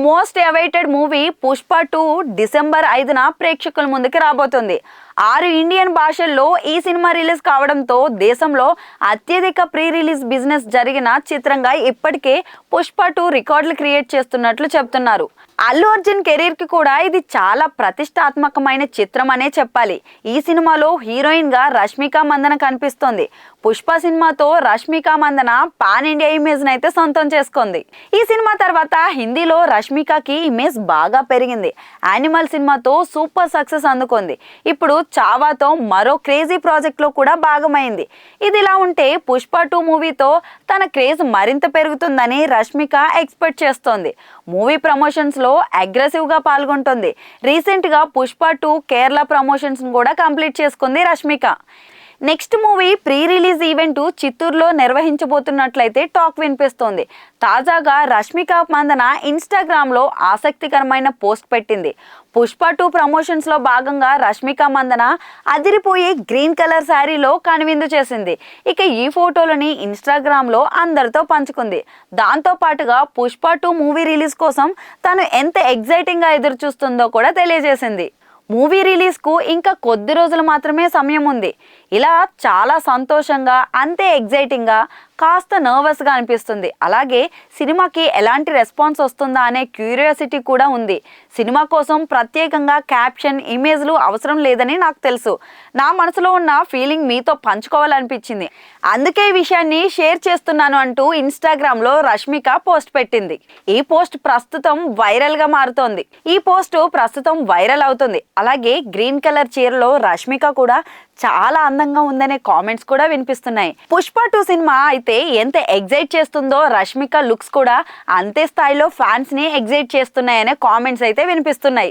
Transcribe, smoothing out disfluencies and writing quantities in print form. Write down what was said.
Most awaited movie Pushpa 2 December 5న ప్రేక్షకుల ముందుకు రాబోతుంది. 6 ఇండియన్ భాషల్లో ఈ సినిమా రిలీజ్ కావడంతో దేశంలో అత్యధిక ప్రీ రిలీజ్ బిజినెస్ జరిగిన చిత్రంగా ఇప్పటికే పుష్ప 2 రికార్డులు క్రియేట్ చేస్తున్నట్లు చెప్తున్నారు. అల్లు అర్జున్ కెరీర్ కి కూడా ఇది చాలా ప్రతిష్టాత్మకమైన చిత్రం అనే చెప్పాలి. ఈ సినిమాలో హీరోయిన్ గా రష్మిక మందన కనిపిస్తోంది. పుష్ప సినిమాతో Rashmika Mandanna pan India image అయితే సొంతం చేసుకుంది. ఈ సినిమా తర్వాత హిందీలో రష్మికకి ఇమేజ్ బాగా పెరిగింది. యానిమల్ సినిమాతో సూపర్ సక్సెస్ అందుకుంది. ఇప్పుడు చావాతో మరో క్రేజీ ప్రాజెక్ట్ లో కూడా భాగమైంది. ఇదిలా ఉంటే పుష్ప 2 మూవీతో తన క్రేజ్ మరింత పెరుగుతుందని రష్మిక ఎక్స్పెక్ట్ చేస్తోంది. మూవీ ప్రమోషన్స్ లో అగ్రెసివ్ గా పాల్గొంటుంది. రీసెంట్ గా పుష్ప 2 కేరళ ప్రమోషన్స్ కూడా కంప్లీట్ చేసుకుంది Rashmika. Next movie pre release event చిత్తూరులో నిర్వహించబోతున్నట్లయితే టాక్ వినిపిస్తోంది. తాజాగా రష్మిక మందన ఇన్స్టాగ్రామ్ లో ఆసక్తికరమైన పోస్ట్ పెట్టింది. పుష్ప 2 ప్రమోషన్స్ లో భాగంగా రష్మిక మందన అదిరిపోయే గ్రీన్ కలర్ శారీలో కనువిందు చేసింది. ఇక ఈ ఫోటోలని ఇన్స్టాగ్రామ్ లో అందరితో పంచుకుంది. దాంతో పాటుగా పుష్ప 2 మూవీ రిలీజ్ కోసం తను ఎంత ఎగ్జైటింగ్ గా ఎదురు చూస్తుందో కూడా తెలియజేసింది. మూవీ రిలీజ్కు ఇంకా కొద్ది రోజులు మాత్రమే సమయం ఉంది. ఇలా చాలా సంతోషంగా, అంతే ఎగ్జైటింగ్గా, కాస్త నర్వస్గా అనిపిస్తుంది. అలాగే సినిమాకి ఎలాంటి రెస్పాన్స్ వస్తుందా అనే క్యూరియాసిటీ కూడా ఉంది. సినిమా కోసం ప్రత్యేకంగా క్యాప్షన్, ఇమేజ్లు అవసరం లేదని నాకు తెలుసు. నా మనసులో ఉన్న ఫీలింగ్ మీతో పంచుకోవాలనిపించింది. అందుకే ఈ విషయాన్ని షేర్ చేస్తున్నాను అంటూ ఇన్స్టాగ్రామ్లో రష్మిక పోస్ట్ పెట్టింది. ఈ పోస్ట్ ప్రస్తుతం వైరల్గా మారుతోంది. ఈ పోస్ట్ ప్రస్తుతం వైరల్ అవుతుంది. అలాగే గ్రీన్ కలర్ చీరలో రష్మిక కూడా చాలా అందంగా ఉందనే కామెంట్స్ కూడా వినిపిస్తున్నాయి. పుష్ప 2 సినిమా అయితే ఎంత ఎగ్జైట్ చేస్తుందో రష్మిక లుక్స్ కూడా అంతే స్థాయిలో ఫ్యాన్స్ ని ఎగ్జైట్ చేస్తున్నాయనే కామెంట్స్ అయితే వినిపిస్తున్నాయి.